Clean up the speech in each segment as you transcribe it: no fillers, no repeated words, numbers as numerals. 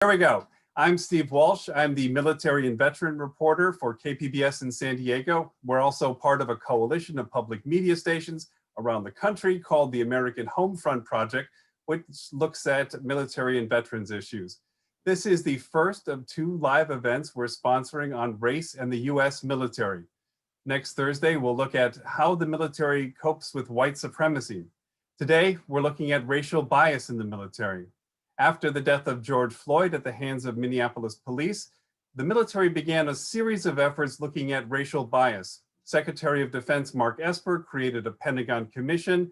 There we go. I'm Steve Walsh. I'm the military and veteran reporter for KPBS in San Diego. We're also part of a coalition of public media stations around the country called the American Homefront Project, which looks at military and veterans issues. This is the first of 2 live events we're sponsoring on race and the US military. Next Thursday, we'll look at how the military copes with white supremacy. Today, we're looking at racial bias in the military. After the death of George Floyd at the hands of Minneapolis police, the military began a series of efforts looking at racial bias. Secretary of Defense Mark Esper created a Pentagon commission.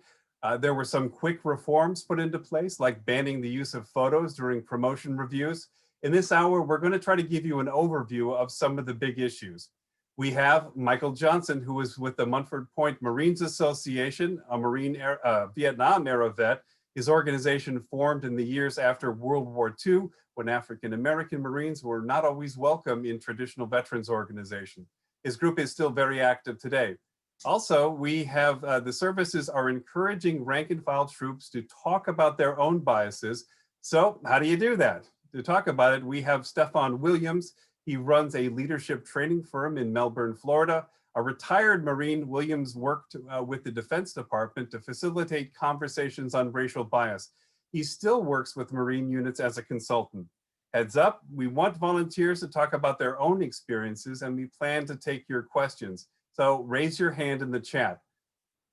There were some quick reforms put into place, like banning the use of photos during promotion reviews. In this hour, we're going to try to give you an overview of some of the big issues. We have Michael Johnson, who is with the Munford Point Marines Association, a Vietnam-era vet. His organization formed in the years after World War II, when African-American Marines were not always welcome in traditional veterans organizations. His group is still very active today. Also, we have the services are encouraging rank and file troops to talk about their own biases. So how do you do that? To talk about it, we have Stefan Williams. He runs a leadership training firm in Melbourne, Florida. A retired Marine, Williams worked with the Defense Department to facilitate conversations on racial bias. He still works with Marine units as a consultant. Heads up, we want volunteers to talk about their own experiences, and we plan to take your questions. So raise your hand in the chat.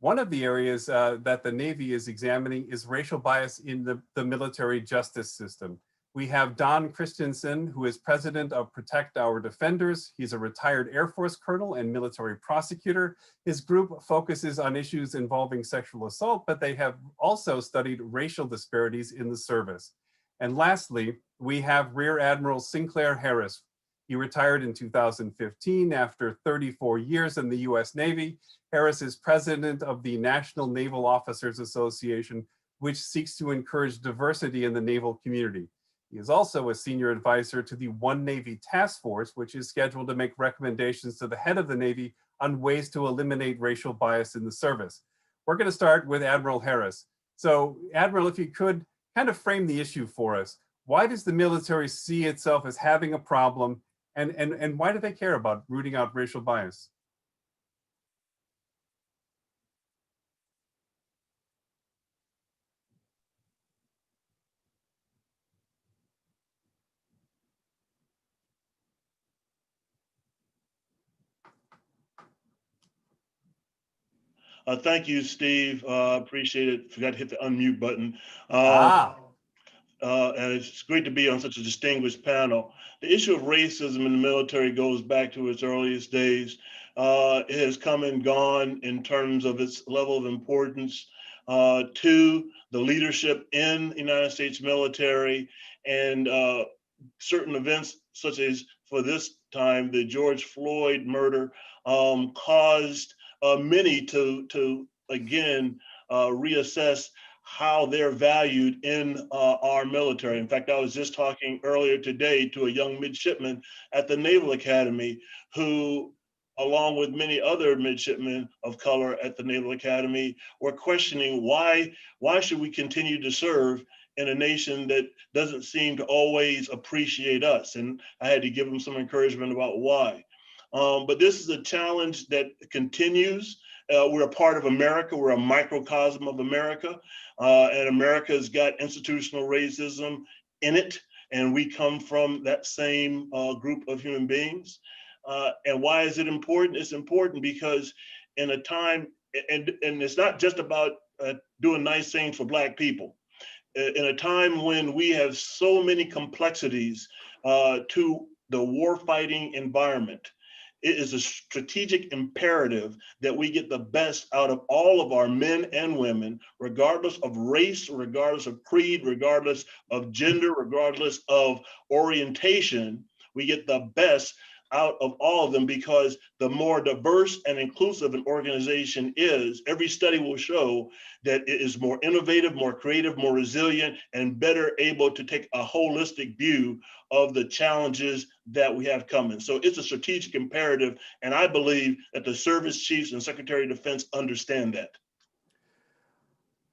One of the areas that the Navy is examining is racial bias in the military justice system. We have Don Christensen, who is president of Protect Our Defenders. He's a retired Air Force colonel and military prosecutor. His group focuses on issues involving sexual assault, but they have also studied racial disparities in the service. And lastly, we have Rear Admiral Sinclair Harris. He retired in 2015 after 34 years in the US Navy. Harris is president of the National Naval Officers Association, which seeks to encourage diversity in the naval community. He is also a senior advisor to the One Navy Task Force, which is scheduled to make recommendations to the head of the Navy on ways to eliminate racial bias in the service. We're going to start with Admiral Harris. So, Admiral, if you could kind of frame the issue for us. Why does the military see itself as having a problem, and why do they care about rooting out racial bias? Thank you, Steve. Appreciate it. Forgot to hit the unmute button. And it's great to be on such a distinguished panel. The issue of racism in the military goes back to its earliest days. It has come and gone in terms of its level of importance to the leadership in the United States military, and certain events such as, for this time, the George Floyd murder caused many to again reassess how they're valued in our military. In fact, I was just talking earlier today to a young midshipman at the Naval Academy who, along with many other midshipmen of color at the Naval Academy, were questioning why should we continue to serve in a nation that doesn't seem to always appreciate us? And I had to give them some encouragement about why. But this is a challenge that continues. We're a part of America. We're a microcosm of America. And America's got institutional racism in it. And we come from that same group of human beings. And why is it important? It's important because in a time, and it's not just about doing nice things for Black people. In a time when we have so many complexities to the warfighting environment, it is a strategic imperative that we get the best out of all of our men and women, regardless of race, regardless of creed, regardless of gender, regardless of orientation. We get the best out of all of them, because the more diverse and inclusive an organization is, every study will show that it is more innovative, more creative, more resilient, and better able to take a holistic view of the challenges that we have coming. So it's a strategic imperative, and I believe that the service chiefs and Secretary of Defense understand that.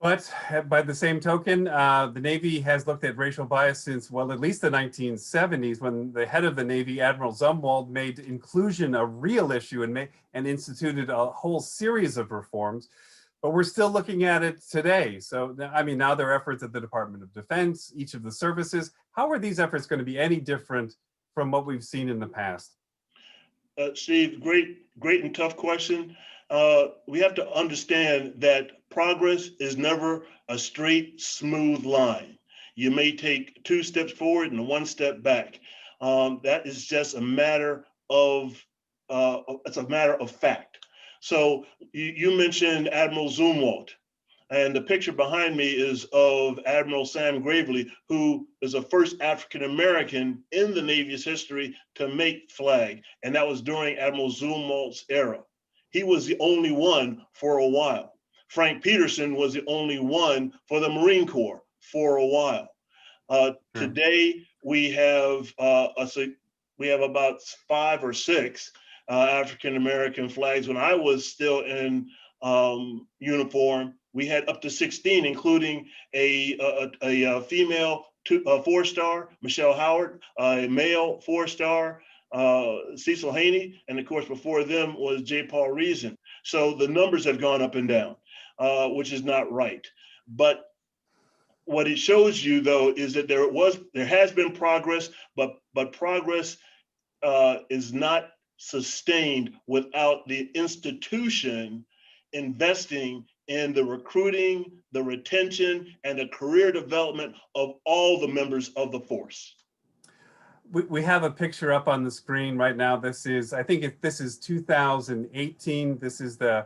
But by the same token, the Navy has looked at racial bias since, well, at least the 1970s, when the head of the Navy, Admiral Zumwalt, made inclusion a real issue and instituted a whole series of reforms. But we're still looking at it today. So, I mean, now there are efforts at the Department of Defense, each of the services. How are these efforts going to be any different from what we've seen in the past? Steve, great and tough question. We have to understand that progress is never a straight, smooth line. You may take 2 steps forward and 1 step back. That is just a matter of it's a matter of fact. So you mentioned Admiral Zumwalt. And the picture behind me is of Admiral Sam Gravely, who is the first African-American in the Navy's history to make flag. And that was during Admiral Zumwalt's era. He was the only one for a while. Frank Peterson was the only one for the Marine Corps for a while. Today, we have about 5 or 6 African-American flags. When I was still in uniform, we had up to 16, including a female 4-star, Michelle Howard, a male 4-star, Cecil Haney, and of course before them was J. Paul Reason. So the numbers have gone up and down, which is not right. But what it shows you, though, is that there has been progress, but progress is not sustained without the institution investing in the recruiting, the retention, and the career development of all the members of the force. We have a picture up on the screen right now. This is, I think this is 2018. This is the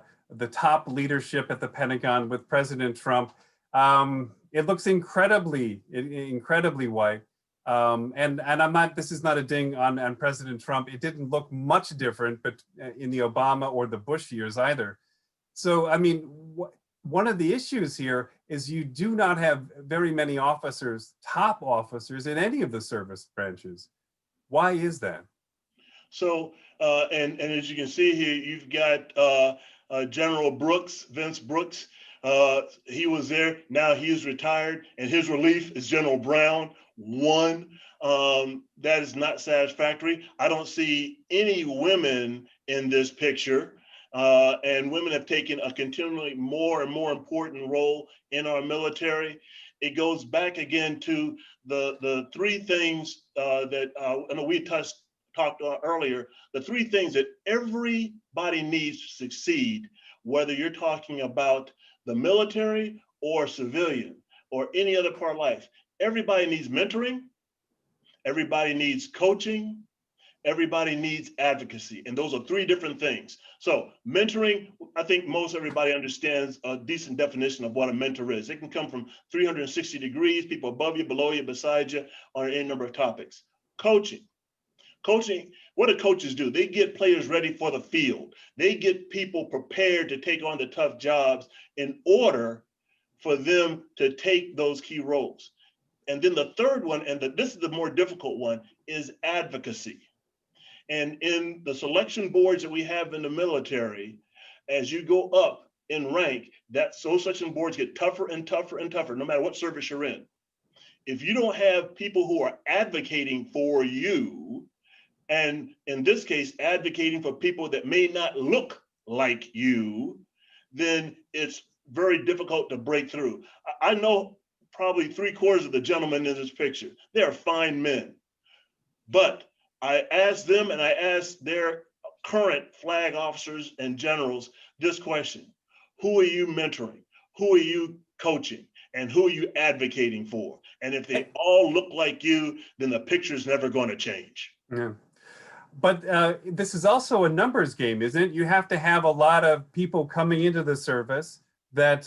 top leadership at the Pentagon with President Trump. It looks incredibly white. And I'm not, this is not a ding on President Trump. It didn't look much different, but in the Obama or the Bush years either. So, I mean, one of the issues here is you do not have very many officers, top officers in any of the service branches. Why is that? So, and as you can see here, you've got General Brooks, Vince Brooks. He was there, now he's retired, and his relief is General Brown, 1. That is not satisfactory. I don't see any women in this picture. And women have taken a continually more and more important role in our military. It goes back again to the 3 things that I know we talked earlier, the 3 things that everybody needs to succeed, whether you're talking about the military or civilian or any other part of life. Everybody needs mentoring, everybody needs coaching, everybody needs advocacy. And those are 3 different things. So mentoring, I think most everybody understands a decent definition of what a mentor is. It can come from 360 degrees, people above you, below you, beside you, on any number of topics. Coaching, what do coaches do? They get players ready for the field. They get people prepared to take on the tough jobs in order for them to take those key roles. And then the third one, and this is the more difficult one, is advocacy. And in the selection boards that we have in the military, as you go up in rank, those selection boards get tougher and tougher and tougher, no matter what service you're in. If you don't have people who are advocating for you, and in this case, advocating for people that may not look like you, then it's very difficult to break through. I know probably 3/4 of the gentlemen in this picture. They are fine men. But I asked them and I asked their current flag officers and generals this question: who are you mentoring? Who are you coaching? And who are you advocating for? And if they all look like you, then the picture's never going to change. Yeah. But this is also a numbers game, isn't it? You have to have a lot of people coming into the service that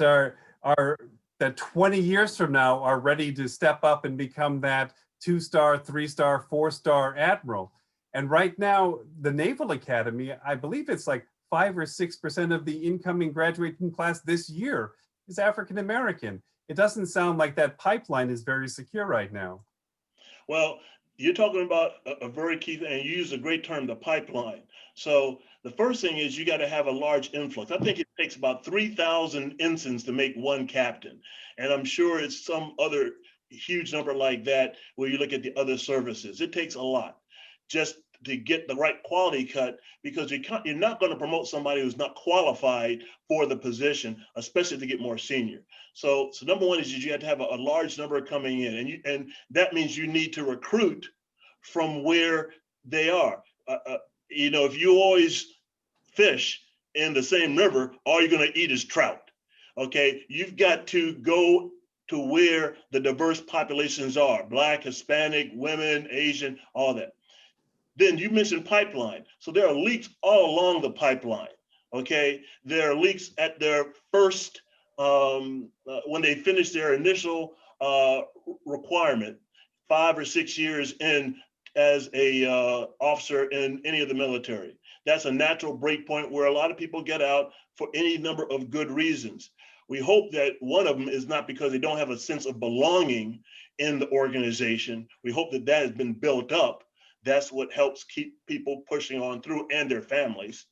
that 20 years from now are ready to step up and become that 2-star, 3-star, 4-star admiral. And right now, the Naval Academy, I believe it's like 5 or 6% of the incoming graduating class this year is African American. It doesn't sound like that pipeline is very secure right now. Well, You're talking about a very key thing, and you use a great term, the pipeline. So the first thing is you got to have a large influx. I think it takes about 3,000 ensigns to make one captain. And I'm sure it's some other huge number like that where you look at the other services. It takes a lot just to get the right quality cut, because you're not going to promote somebody who's not qualified for the position, especially to get more senior. So number one is you have to have a large number coming in, and that means you need to recruit from where they are. If you always fish in the same river, all you're going to eat is trout. Okay, you've got to go to where the diverse populations are: Black, Hispanic, women, Asian, all that. Then you mentioned pipeline. So there are leaks all along the pipeline. Okay, there are leaks at their first, when they finish their initial requirement, 5 or 6 years in as a officer in any of the military. That's a natural break point where a lot of people get out for any number of good reasons. We hope that one of them is not because they don't have a sense of belonging in the organization. We hope that that has been built up. That's what helps keep people pushing on through, and their families.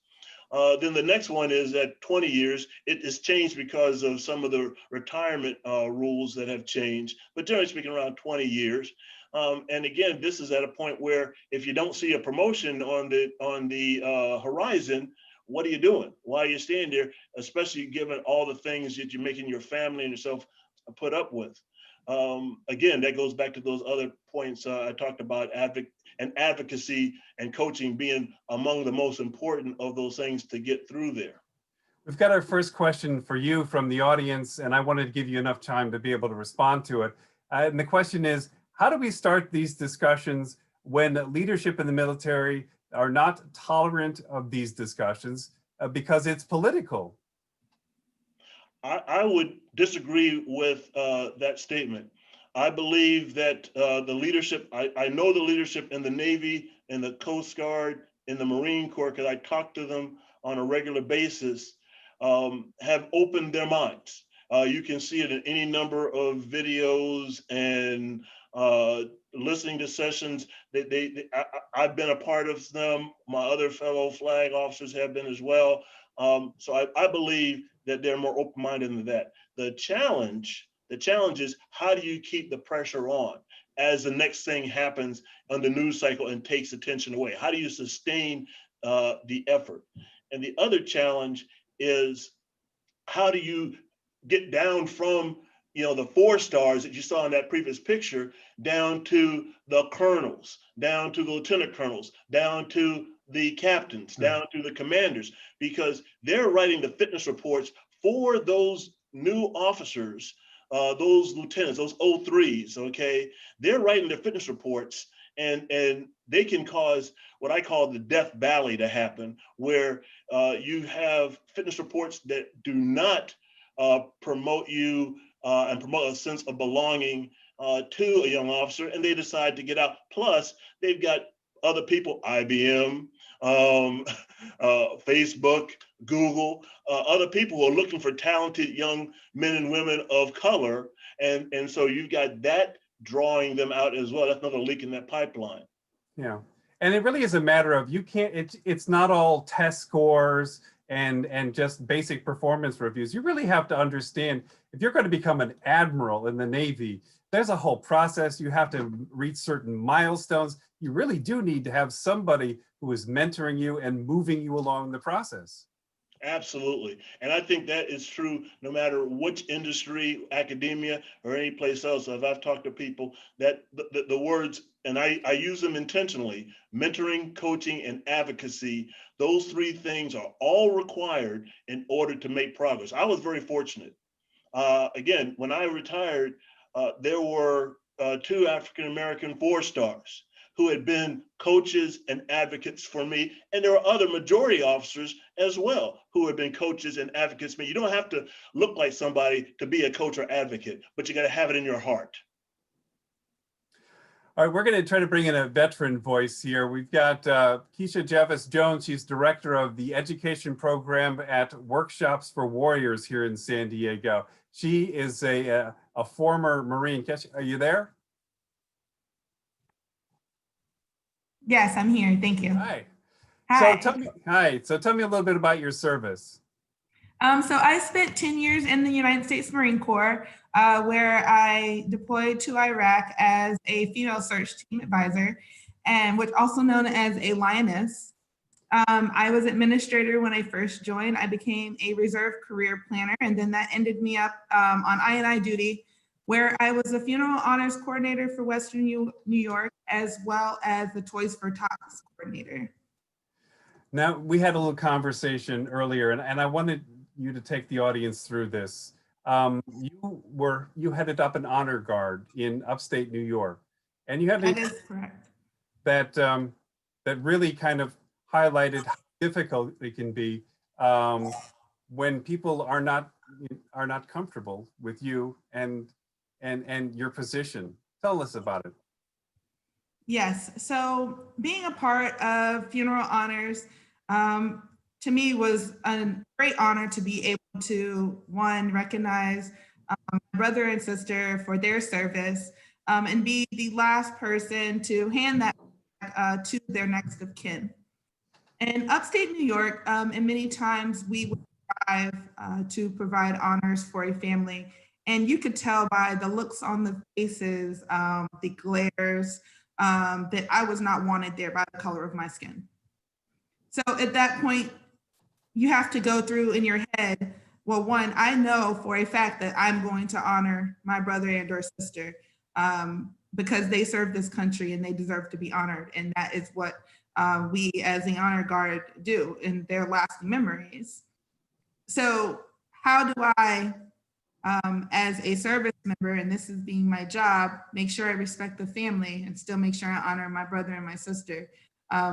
Then the next one is at 20 years, it is changed because of some of the retirement rules that have changed, but generally speaking, around 20 years. And again, this is at a point where if you don't see a promotion on the horizon, what are you doing? Why are you staying there, especially given all the things that you're making your family and yourself put up with? Again, that goes back to those other points I talked about, advocacy and coaching being among the most important of those things to get through there. We've got our first question for you from the audience, and I wanted to give you enough time to be able to respond to it. And the question is, how do we start these discussions when leadership in the military are not tolerant of these discussions because it's political? I would disagree with that statement. I believe that the leadership, I know the leadership in the Navy, in the Coast Guard, in the Marine Corps, because I talk to them on a regular basis, have opened their minds. You can see it in any number of videos and listening to sessions. I've been a part of them. My other fellow flag officers have been as well. So I believe that they're more open-minded than that. The challenge is, how do you keep the pressure on as the next thing happens on the news cycle and takes attention away? How do you sustain the effort? And the other challenge is, how do you get down from the 4 stars that you saw in that previous picture down to the colonels, down to the lieutenant colonels, down to the captains, down to the commanders, because they're writing the fitness reports for those new officers, those lieutenants, those 03s, okay? They're writing their fitness reports, and they can cause what I call the death valley to happen, where you have fitness reports that do not promote you and promote a sense of belonging to a young officer, and they decide to get out. Plus, they've got other people, IBM, Facebook, Google, other people who are looking for talented young men and women of color. And so you've got that drawing them out as well. That's another leak in that pipeline. Yeah. And it really is a matter of, it's not all test scores and just basic performance reviews. You really have to understand, if you're going to become an admiral in the Navy, there's a whole process. You have to reach certain milestones. You really do need to have somebody who is mentoring you and moving you along the process. Absolutely. And I think that is true no matter which industry, academia, or any place else. If I've talked to people, that the words, and I use them intentionally: mentoring, coaching, and advocacy, those 3 things are all required in order to make progress. I was very fortunate. Again, when I retired, there were 2 African-American 4 stars who had been coaches and advocates for me. And there are other majority officers as well who have been coaches and advocates for me. You don't have to look like somebody to be a coach or advocate, but you got to have it in your heart. All right, we're going to try to bring in a veteran voice here. We've got Keisha Jevis-Jones. She's director of the education program at Workshops for Warriors here in San Diego. She is a former Marine. Keisha, are you there? Yes, I'm here. Thank you. Hi. Hi. So tell me a little bit about your service. So I spent 10 years in the United States Marine Corps, where I deployed to Iraq as a female search team advisor, and which also known as a lioness. I was administrator when I first joined. I became a reserve career planner, and then that ended me up on I&I duty, where I was a funeral honors coordinator for Western New York, as well as the Toys for Tots coordinator. Now, we had a little conversation earlier, and I wanted you to take the audience through this. You headed up an honor guard in upstate New York, and you have That is correct. that really kind of highlighted how difficult it can be when people are not comfortable with you and your position. Tell us about it. Yes. So being a part of funeral honors, to me was a great honor to be able to, one, recognize my brother and sister for their service, and be the last person to hand that to their next of kin. In upstate New York, and many times we would strive to provide honors for a family. And you could tell by the looks on the faces, the glares, that I was not wanted there by the color of my skin. So at that point, you have to go through in your head, well, one, I know for a fact that I'm going to honor my brother and or sister because they served this country and they deserve to be honored. And that is what we as the honor guard do in their lasting memories. So how do I, as a service member, and this is being my job, make sure I respect the family and still make sure I honor my brother and my sister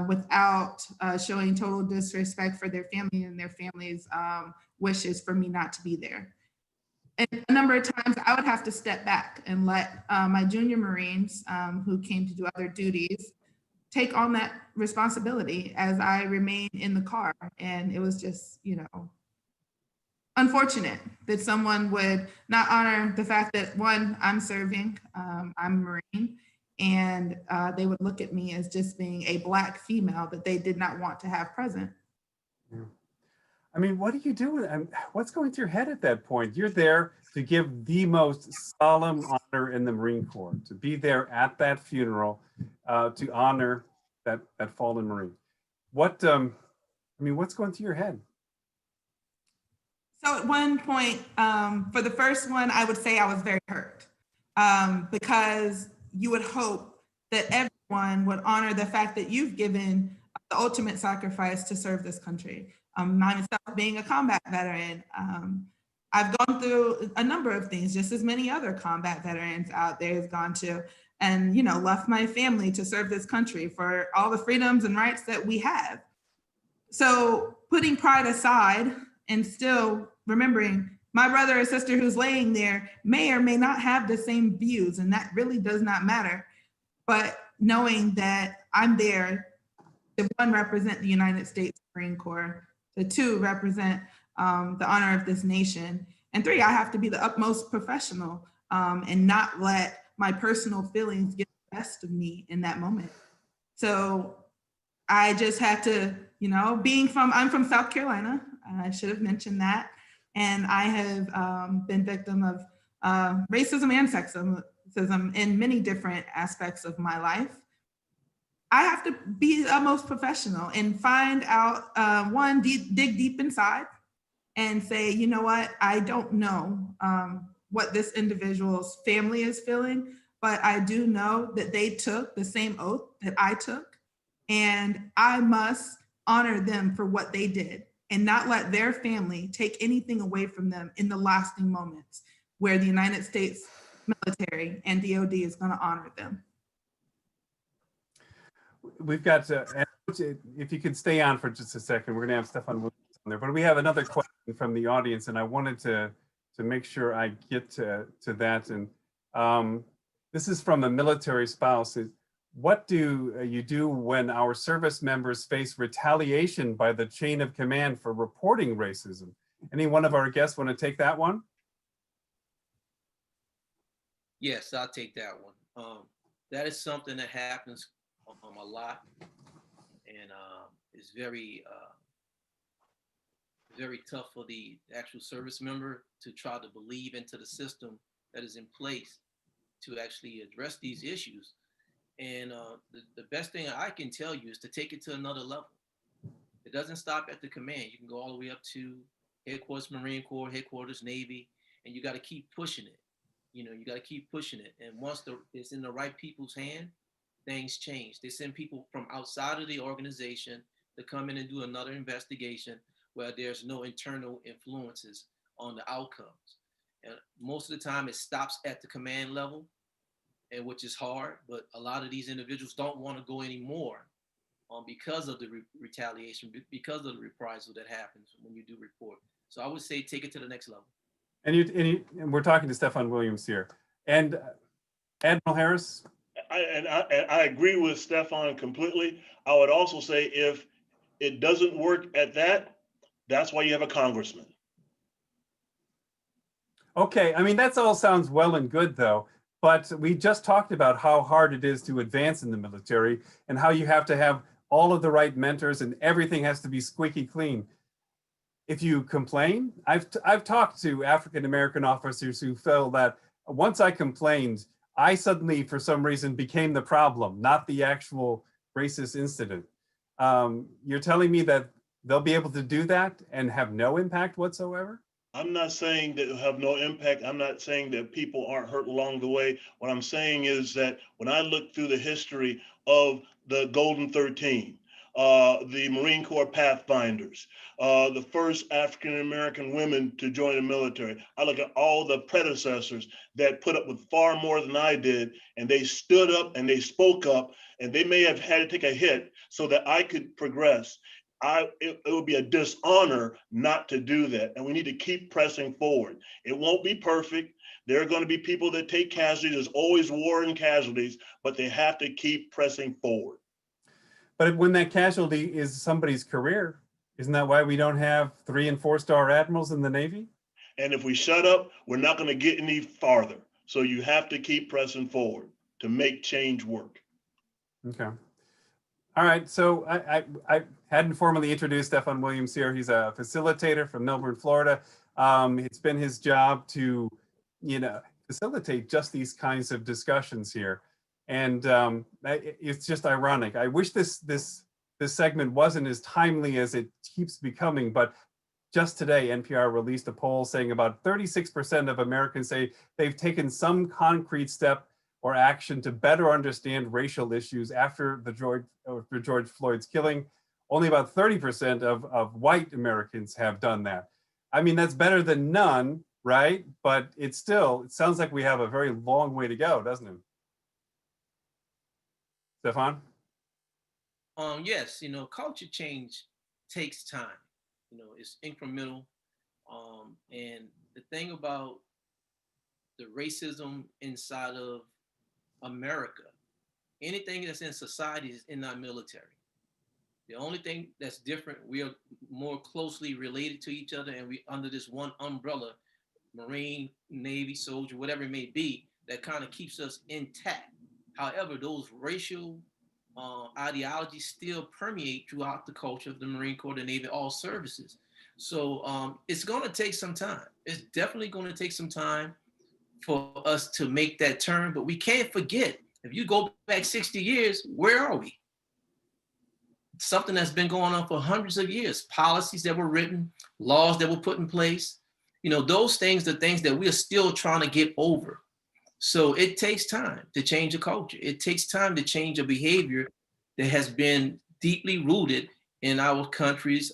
without showing total disrespect for their family and their family's wishes for me not to be there. And a number of times I would have to step back and let my junior Marines who came to do other duties take on that responsibility as I remain in the car. And it was just, unfortunate that someone would not honor the fact that, one, I'm serving, I'm a Marine, and they would look at me as just being a Black female that they did not want to have present. Yeah. I mean, what do you do? What's going through your head at that point? You're there to give the most solemn honor in the Marine Corps, to be there at that funeral, to honor that fallen Marine. What's going through your head? So at one point, for the first one, I would say I was very hurt because you would hope that everyone would honor the fact that you've given the ultimate sacrifice to serve this country. Myself being a combat veteran, I've gone through a number of things, just as many other combat veterans out there has gone to, and left my family to serve this country for all the freedoms and rights that we have. So putting pride aside and still remembering my brother or sister who's laying there may or may not have the same views, and that really does not matter. But knowing that I'm there to, one, represent the United States Marine Corps, to two, represent the honor of this nation, and three, I have to be the utmost professional and not let my personal feelings get the best of me in that moment. So I just had to, I'm from South Carolina. I should have mentioned that. And I have been victim of racism and sexism in many different aspects of my life. I have to be the most professional and find out, one, dig deep inside and say, you know what, I don't know what this individual's family is feeling, but I do know that they took the same oath that I took, and I must honor them for what they did and not let their family take anything away from them in the lasting moments where the United States military and DOD is going to honor them. We've got if you could stay on for just a second, we're going to have Stefan Williams on there, but we have another question from the audience, and I wanted to make sure I get to that. And this is from a military spouse. What do you do when our service members face retaliation by the chain of command for reporting racism? Any one of our guests want to take that one? Yes, I'll take that one. That is something that happens a lot, and it's very very tough for the actual service member to try to believe into the system that is in place to actually address these issues. And the best thing I can tell you is to take it to another level. It doesn't stop at the command. You can go all the way up to headquarters Marine Corps, headquarters Navy, and you got to keep pushing it. You got to keep pushing it. And once it's in the right people's hand, things change. They send people from outside of the organization to come in and do another investigation where there's no internal influences on the outcomes. And most of the time it stops at the command level, and which is hard, but a lot of these individuals don't want to go anymore because of the retaliation, because of the reprisal that happens when you do report. So I would say take it to the next level. And we're talking to Stefan Williams here. And Admiral Harris? I agree with Stefan completely. I would also say if it doesn't work at that, that's why you have a congressman. Okay, I mean, that all sounds well and good though, but we just talked about how hard it is to advance in the military and how you have to have all of the right mentors and everything has to be squeaky clean. If you complain, I've talked to African-American officers who felt that once I complained, I suddenly, for some reason, became the problem, not the actual racist incident. You're telling me that they'll be able to do that and have no impact whatsoever? I'm not saying that it'll have no impact. I'm not saying that people aren't hurt along the way. What I'm saying is that when I look through the history of the Golden 13, the Marine Corps Pathfinders, the first African-American women to join the military, I look at all the predecessors that put up with far more than I did, and they stood up and they spoke up, and they may have had to take a hit so that I could progress. It would be a dishonor not to do that. And we need to keep pressing forward. It won't be perfect. There are going to be people that take casualties. There's always war and casualties, but they have to keep pressing forward. But when that casualty is somebody's career, isn't that why we don't have 3- and 4-star admirals in the Navy? And if we shut up, we're not going to get any farther. So you have to keep pressing forward to make change work. Okay. All right, so I hadn't formally introduced Stefan Williams here. He's a facilitator from Melbourne, Florida. It's been his job to, facilitate just these kinds of discussions here. And it's just ironic. I wish this segment wasn't as timely as it keeps becoming, but just today, NPR released a poll saying about 36% of Americans say they've taken some concrete step or action to better understand racial issues after George Floyd's killing. Only about 30% of white Americans have done that. I mean, that's better than none, right? But it sounds like we have a very long way to go, doesn't it? Stefan? Yes, culture change takes time. It's incremental. And the thing about the racism inside of America, anything that's in society is in our military. The only thing that's different, we are more closely related to each other, and we under this one umbrella, Marine, Navy, soldier, whatever it may be, that kind of keeps us intact. However, those racial ideologies still permeate throughout the culture of the Marine Corps, the Navy, all services. So it's going to take some time. It's definitely going to take some time for us to make that turn, but we can't forget, if you go back 60 years, where are we? Something that's been going on for hundreds of years, policies that were written, laws that were put in place, those things are things that we are still trying to get over. So it takes time to change a culture. It takes time to change a behavior that has been deeply rooted in our country's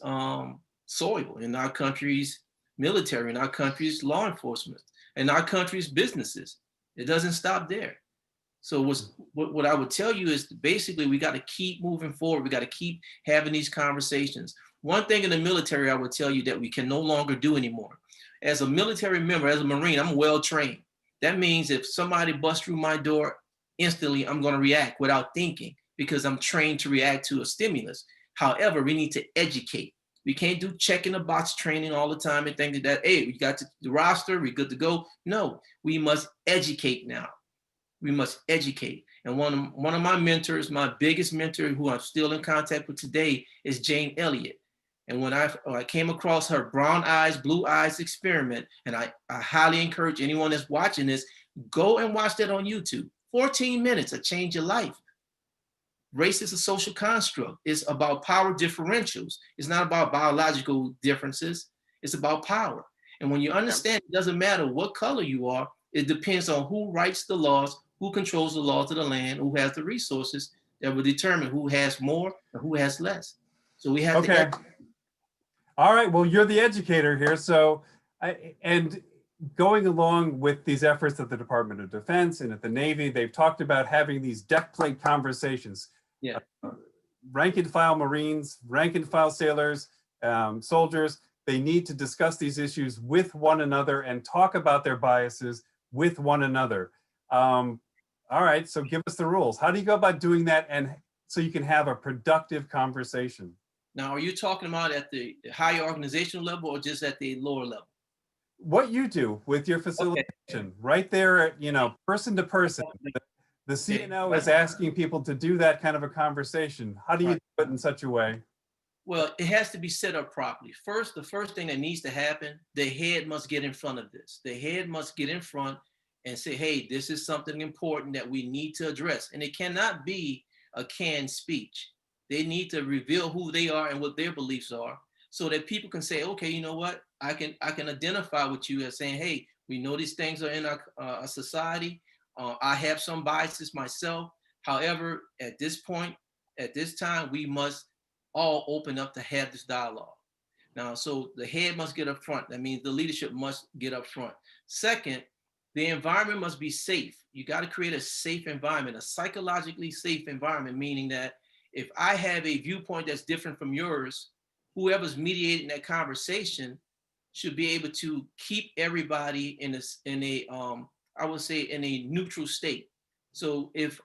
soil, in our country's military, in our country's law enforcement, in our country's businesses. It doesn't stop there. So what I would tell you is basically we got to keep moving forward. We got to keep having these conversations. One thing in the military I would tell you that we can no longer do anymore. As a military member, as a Marine, I'm well trained. That means if somebody busts through my door, instantly I'm going to react without thinking because I'm trained to react to a stimulus. However, we need to educate. We can't do check in the box training all the time and think that, hey, we got the roster, we're good to go. No, we must educate now. We must educate. And one of my mentors, my biggest mentor, who I'm still in contact with today, is Jane Elliott. And when I came across her brown eyes, blue eyes experiment, and I highly encourage anyone that's watching this, go and watch that on YouTube. 14 minutes will change your life. Race is a social construct. It's about power differentials. It's not about biological differences. It's about power. And when you understand, it doesn't matter what color you are, it depends on who writes the laws, who controls the laws of the land, who has the resources that will determine who has more and who has less. So we have Okay. to. All right. Well, you're the educator here. So, and going along with these efforts at the Department of Defense and at the Navy, they've talked about having these deck plate conversations. Yeah. Rank and file Marines, rank and file sailors, soldiers, they need to discuss these issues with one another and talk about their biases with one another. All right, so give us the rules. How do you go about doing that, and so you can have a productive conversation? Now, are you talking about at the higher organizational level or just at the lower level? What you do with your facilitation, right there, you know, person to person. The CNO is asking people to do that kind of a conversation. How do you do it in such a way? Well, it has to be set up properly. First, the first thing that needs to happen, the head must get in front of this. The head must get in front and say, hey, this is something important that we need to address. And it cannot be a canned speech. They need to reveal who they are and what their beliefs are so that people can say, okay, you know what? I can identify with you as saying, hey, we know these things are in our society. I have some biases myself. However, at this point, at this time, we must all open up to have this dialogue. Now, so the head must get up front. That means the leadership must get up front. Second, the environment must be safe. You got to create a safe environment, a psychologically safe environment, meaning that if I have a viewpoint that's different from yours, whoever's mediating that conversation should be able to keep everybody in a I would say in a neutral state. So if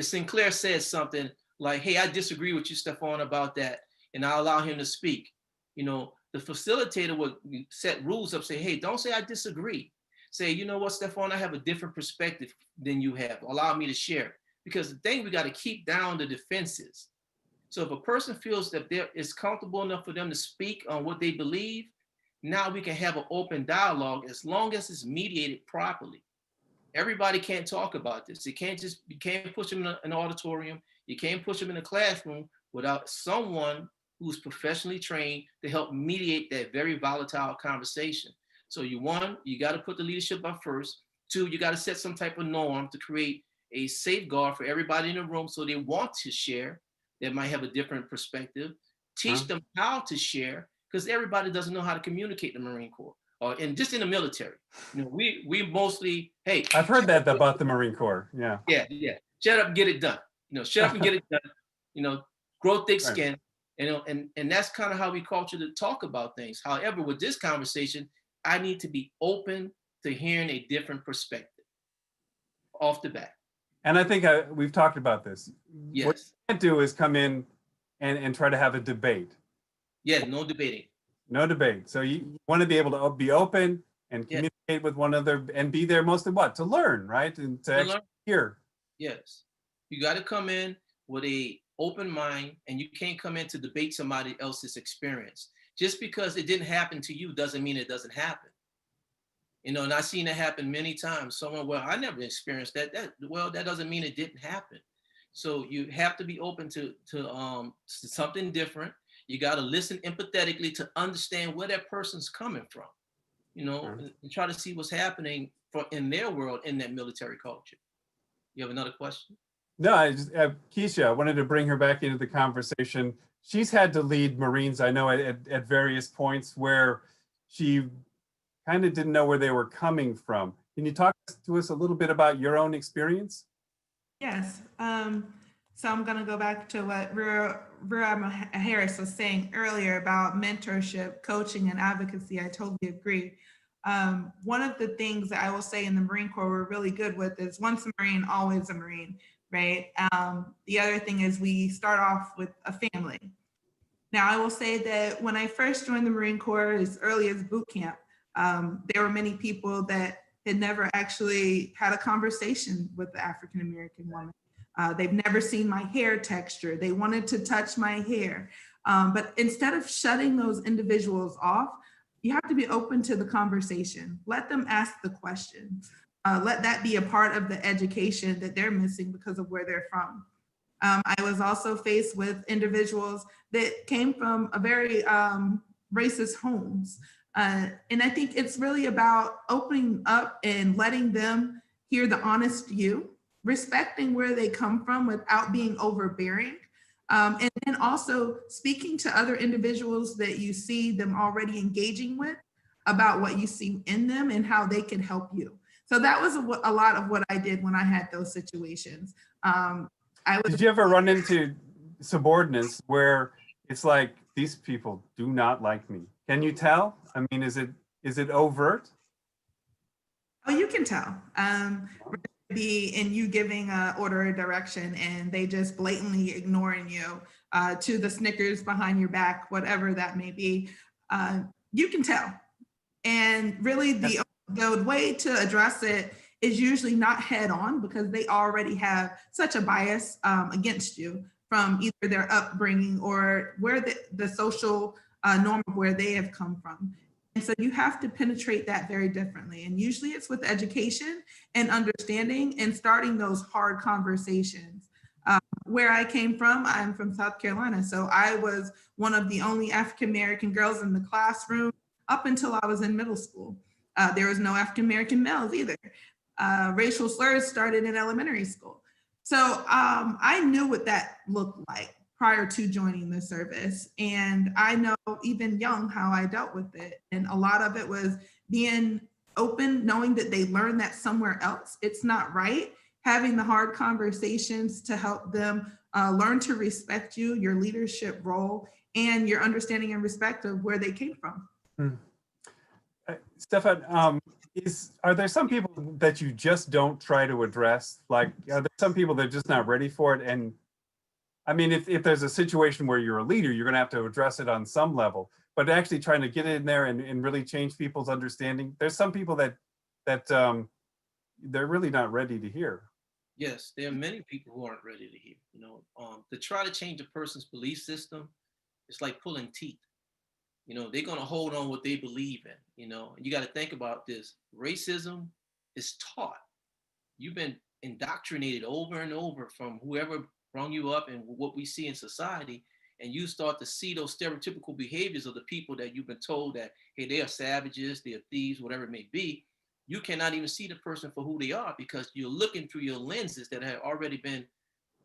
Sinclair says something like, hey, I disagree with you, Stefan, about that, and I allow him to speak, you know, the facilitator would set rules up, say, hey, don't say I disagree. Say, you know what, Stefan, I have a different perspective than you have. Allow me to share. Because the thing we got to keep down the defenses. So if a person feels that it's comfortable enough for them to speak on what they believe, now we can have an open dialogue as long as it's mediated properly. Everybody can't talk about this. You can't push them in an auditorium. You can't push them in a classroom without someone who's professionally trained to help mediate that very volatile conversation. So you got to put the leadership up first. Two, you got to set some type of norm to create a safeguard for everybody in the room so they want to share. They might have a different perspective. Teach them how to share, because everybody doesn't know how to communicate in the Marine Corps and just in the military. You know, we mostly, hey. I've heard that about the Marine Corps. Yeah. Yeah. Shut up and get it done. You know, shut up and get it done. You know, grow thick skin. You know, and that's kind of how we culture to talk about things. However, with this conversation, I need to be open to hearing a different perspective off the bat. And I think we've talked about this. Yes. What you can't do is come in and try to have a debate. Yeah, no debating. No debate. So you want to be able to be open and communicate with one another and be there mostly what? To learn, right? And to actually hear. Yes. You got to come in with a open mind, and you can't come in to debate somebody else's experience. Just because it didn't happen to you doesn't mean it doesn't happen. You know, and I've seen it happen many times. Someone, well, I never experienced that. That doesn't mean it didn't happen. So you have to be open to something different. You got to listen empathetically to understand where that person's coming from, you know, and try to see what's happening in their world, in that military culture. You have another question? No, Keisha, I wanted to bring her back into the conversation. She's had to lead Marines, I know, at various points where she kind of didn't know where they were coming from. Can you talk to us a little bit about your own experience? Yes. So I'm going to go back to what Admiral Harris was saying earlier about mentorship, coaching, and advocacy. I totally agree. One of the things that I will say in the Marine Corps we're really good with is once a Marine, always a Marine, right? The other thing is we start off with a family. Now, I will say that when I first joined the Marine Corps, as early as boot camp, there were many people that had never actually had a conversation with the African American woman. They've never seen my hair texture. They wanted to touch my hair. But instead of shutting those individuals off, you have to be open to the conversation. Let them ask the questions. Let that be a part of the education that they're missing because of where they're from. I was also faced with individuals that came from a very racist homes. And I think it's really about opening up and letting them hear the honest you, respecting where they come from without being overbearing. And then also speaking to other individuals that you see them already engaging with about what you see in them and how they can help you. So that was a lot of what I did when I had those situations. Did you ever run into subordinates where it's like, these people do not like me? Can you tell? I mean, is it overt? Oh, you can tell. Be in you giving an order or direction and they just blatantly ignoring you, to the Snickers behind your back, whatever that may be. You can tell. And really the way to address it is usually not head on, because they already have such a bias against you from either their upbringing or where the social norm of where they have come from. And so you have to penetrate that very differently. And usually it's with education and understanding and starting those hard conversations. Where I came from, I'm from South Carolina. So I was one of the only African-American girls in the classroom up until I was in middle school. There was no African-American males either. Racial slurs started in elementary school. So I knew what that looked like prior to joining the service. And I know even young how I dealt with it. And a lot of it was being open, knowing that they learned that somewhere else it's not right, having the hard conversations to help them learn to respect you, your leadership role, and your understanding and respect of where they came from. Stefan, are there some people that you just don't try to address? Like, are there some people that are just not ready for it? And I mean, if there's a situation where you're a leader, you're going to have to address it on some level, but actually trying to get in there and really change people's understanding. There's some people that they're really not ready to hear. Yes, there are many people who aren't ready to hear. To try to change a person's belief system, it's like pulling teeth. They're going to hold on what they believe in. And you got to think about this. Racism is taught. You've been indoctrinated over and over from whoever brought you up and what we see in society. And you start to see those stereotypical behaviors of the people that you've been told that, hey, they are savages, they are thieves, whatever it may be. You cannot even see the person for who they are because you're looking through your lenses that have already been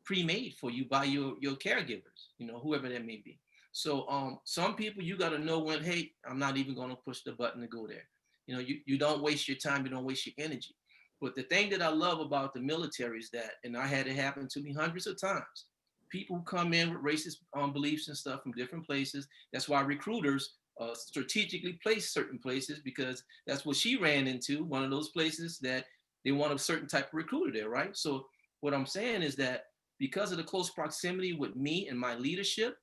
pre-made for you by your caregivers, whoever that may be. So some people you got to know when, hey, I'm not even going to push the button to go there. You don't waste your time, you don't waste your energy. But the thing that I love about the military is that, and I had it happen to me hundreds of times, people come in with racist beliefs and stuff from different places. That's why recruiters strategically place certain places, because that's what she ran into, one of those places that they want a certain type of recruiter there, right? So what I'm saying is that because of the close proximity with me and my leadership,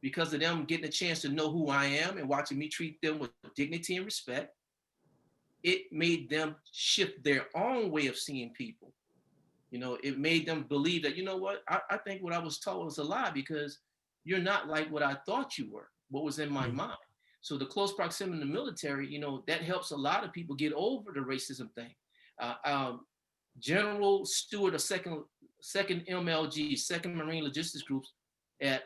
because of them getting a chance to know who I am and watching me treat them with dignity and respect, it made them shift their own way of seeing people. It made them believe that, I think what I was told was a lie, because you're not like what I thought you were, what was in my mind. So the close proximity in the military, that helps a lot of people get over the racism thing. General Stewart of second MLG, Second Marine Logistics Groups at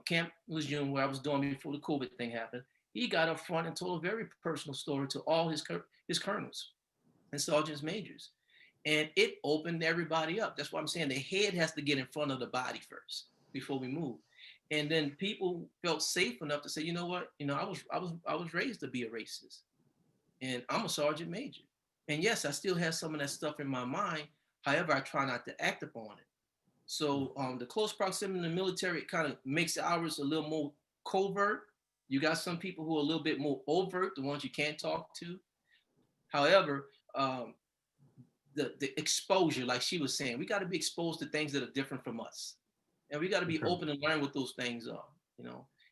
Camp Lejeune, where I was doing before the COVID thing happened, he got up front and told a very personal story to all his colonels and sergeants majors. And it opened everybody up. That's why I'm saying the head has to get in front of the body first before we move. And then people felt safe enough to say, you know what, I was raised to be a racist, and I'm a sergeant major. And yes, I still have some of that stuff in my mind. However, I try not to act upon it. So the close proximity in the military kind of makes ours a little more covert. You got some people who are a little bit more overt, the ones you can't talk to. However, the exposure, like she was saying, we got to be exposed to things that are different from us. And we got to be open and learn what those things are,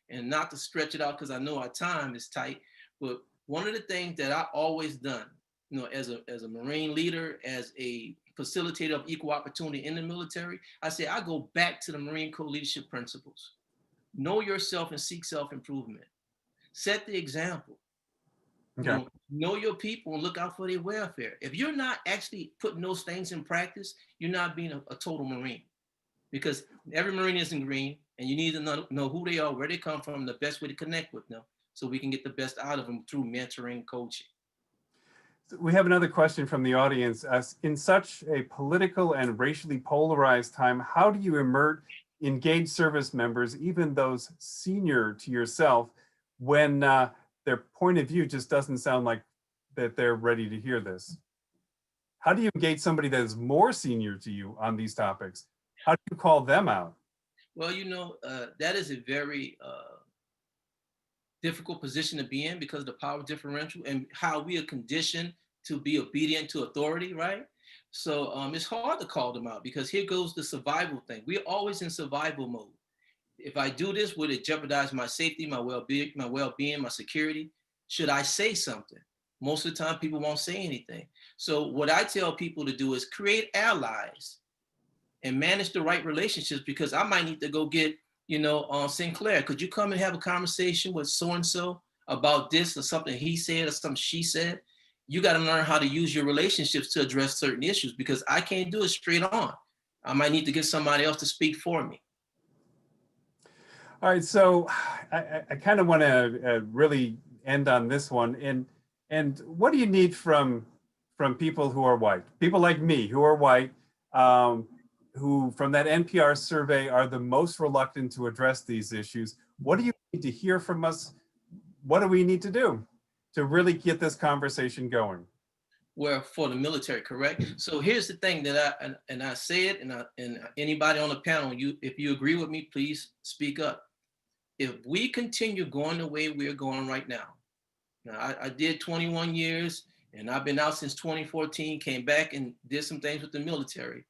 and not to stretch it out because I know our time is tight. But one of the things that I always done you know, as a Marine leader, as a facilitator of equal opportunity in the military, I say I go back to the Marine Corps leadership principles. Know yourself and seek self-improvement. Set the example. Okay. Know your people and look out for their welfare. If you're not actually putting those things in practice, you're not being a total Marine, because every Marine isn't green, and you need to know who they are, where they come from, the best way to connect with them, so we can get the best out of them through mentoring, coaching. We have another question from the audience. In such a political and racially polarized time, how do you engage service members, even those senior to yourself, when their point of view just doesn't sound like that they're ready to hear this? How do you engage somebody that is more senior to you on these topics? How do you call them out? Well, that is a very difficult position to be in, because of the power differential and how we are conditioned to be obedient to authority, right? So it's hard to call them out, because here goes the survival thing. We're always in survival mode. If I do this, would it jeopardize my safety, my well-being, my security? Should I say something? Most of the time, people won't say anything. So what I tell people to do is create allies and manage the right relationships, because I might need to go get, Sinclair, could you come and have a conversation with so-and-so about this, or something he said or something she said? You got to learn how to use your relationships to address certain issues, because I can't do it straight on. I might need to get somebody else to speak for me. All right, so I kind of want to really end on this one. And what do you need from people who are white, people like me who are white, who from that NPR survey are the most reluctant to address these issues? What do you need to hear from us? What do we need to do to really get this conversation going? Well, for the military, correct? So here's the thing that I say it, and anybody on the panel, if you agree with me, please speak up. If we continue going the way we're going right now, I did 21 years, and I've been out since 2014, came back and did some things with the military.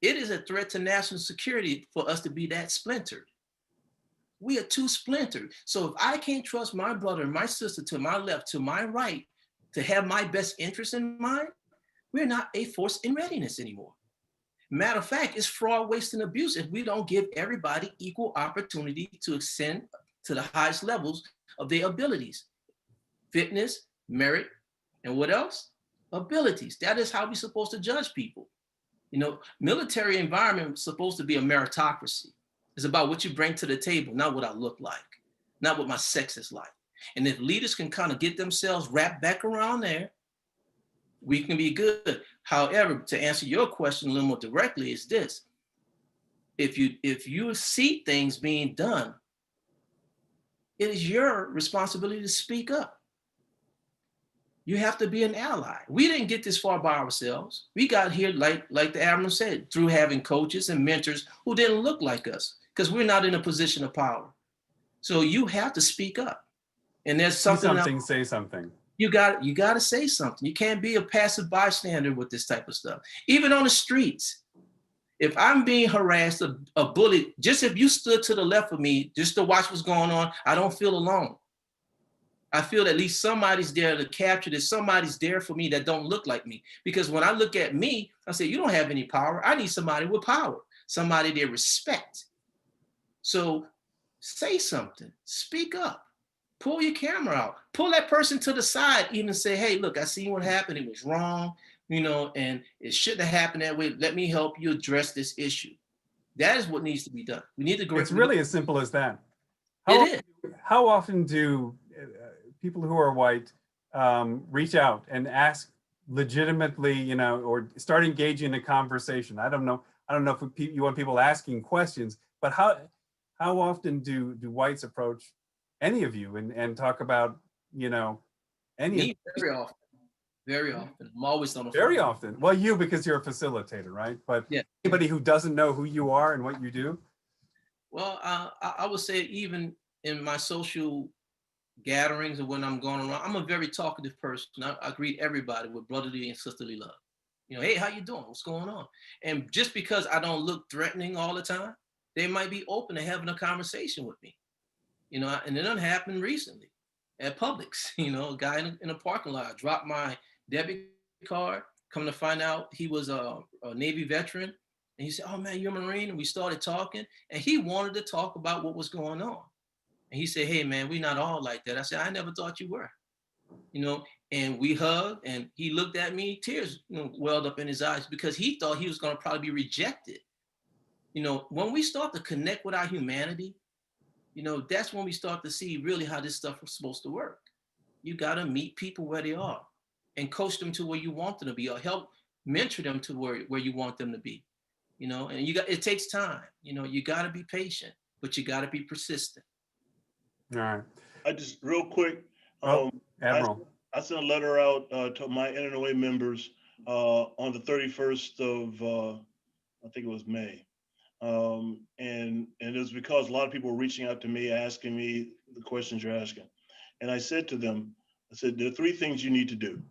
It is a threat to national security for us to be that splintered. We are too splintered. So if I can't trust my brother and my sister to my left, to my right, to have my best interest in mind, we're not a force in readiness anymore. Matter of fact, it's fraud, waste, and abuse if we don't give everybody equal opportunity to ascend to the highest levels of their abilities. Fitness, merit, and what else? Abilities. That is how we're supposed to judge people. Military environment is supposed to be a meritocracy. It's about what you bring to the table, not what I look like, not what my sex is like. And if leaders can kind of get themselves wrapped back around there, we can be good. However, to answer your question a little more directly, is this: if you see things being done, it is your responsibility to speak up. You have to be an ally. We didn't get this far by ourselves. We got here, like the Admiral said, through having coaches and mentors who didn't look like us, because we're not in a position of power. So you have to speak up. And there's something. Say something. You got to say something. You can't be a passive bystander with this type of stuff. Even on the streets, if I'm being harassed, a bully, just if you stood to the left of me just to watch what's going on, I don't feel alone. I feel at least somebody's there to capture this. Somebody's there for me that don't look like me. Because when I look at me, I say, you don't have any power. I need somebody with power, somebody they respect. So say something, speak up, pull your camera out, pull that person to the side, even say, hey, look, I see what happened. It was wrong, and it shouldn't have happened that way. Let me help you address this issue. That is what needs to be done. We need to go. It's really as simple as that. How often do people who are white reach out and ask legitimately, or start engaging in a conversation? I don't know if you want people asking questions, but how often do whites approach any of you and talk about, any? Me, very often. I'm always on the phone. Very often. Well, you, because you're a facilitator, right? But yeah. Anybody who doesn't know who you are and what you do? Well, I would say even in my social gatherings or when I'm going around, I'm a very talkative person. I greet everybody with brotherly and sisterly love. Hey, how you doing? What's going on? And just because I don't look threatening all the time, they might be open to having a conversation with me. And it done happened recently at Publix. A guy in a parking lot dropped my debit card. Come to find out, he was a Navy veteran. And he said, "Oh man, you're a Marine." And we started talking, and he wanted to talk about what was going on. And he said, "Hey man, we're not all like that." I said, "I never thought you were." And we hugged, and he looked at me, tears welled up in his eyes, because he thought he was going to probably be rejected. When we start to connect with our humanity, that's when we start to see really how this stuff is supposed to work. You got to meet people where they are and coach them to where you want them to be, or help mentor them to where you want them to be. And it takes time. You got to be patient, but you got to be persistent. All right. I just real quick. Admiral. I sent a letter out to my NNOA members on the 31st of, I think it was May. And it was because a lot of people were reaching out to me, asking me the questions you're asking. And I said to them, I said, there are three things you need to do.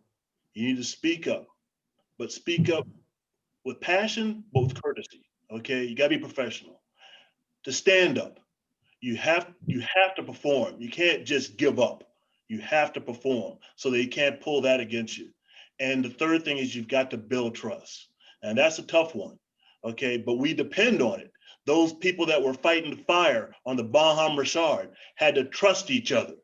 You need to speak up, but speak up with passion, but with courtesy. Okay, you gotta be professional. To stand up, you have to perform. You can't just give up. You have to perform, so they can't pull that against you. And the third thing is you've got to build trust. And that's a tough one, okay? But we depend on it. Those people that were fighting the fire on the Baham Rashad had to trust each other.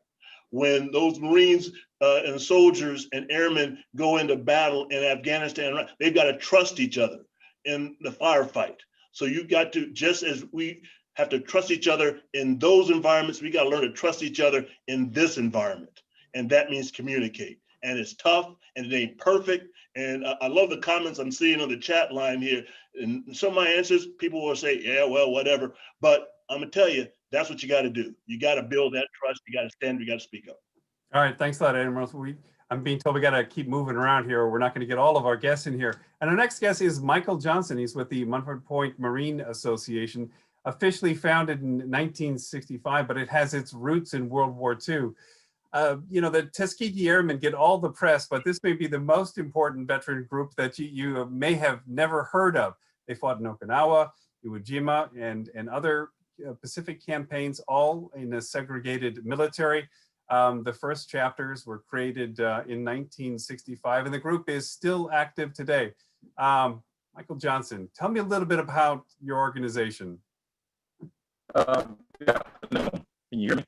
When those Marines and soldiers and airmen go into battle in Afghanistan, they've got to trust each other in the firefight. So you've got to, just as we have to trust each other in those environments, we got to learn to trust each other in this environment. And that means communicate. And it's tough and it ain't perfect. And I love the comments I'm seeing on the chat line here. And some of my answers, people will say, yeah, well, whatever. But I'm gonna tell you, that's what you got to do. You got to build that trust. You got to stand, you got to speak up. All right, thanks a lot, Admiral. I'm being told we got to keep moving around here, or we're not going to get all of our guests in here. And our next guest is Michael Johnson. He's with the Munford Point Marine Association, officially founded in 1965, but it has its roots in World War II. The Tuskegee Airmen get all the press, but this may be the most important veteran group that you may have never heard of. They fought in Okinawa, Iwo Jima, and other Pacific campaigns, all in a segregated military. The first chapters were created in 1965, and the group is still active today. Michael Johnson, tell me a little bit about your organization. Yeah, no. Can you hear me?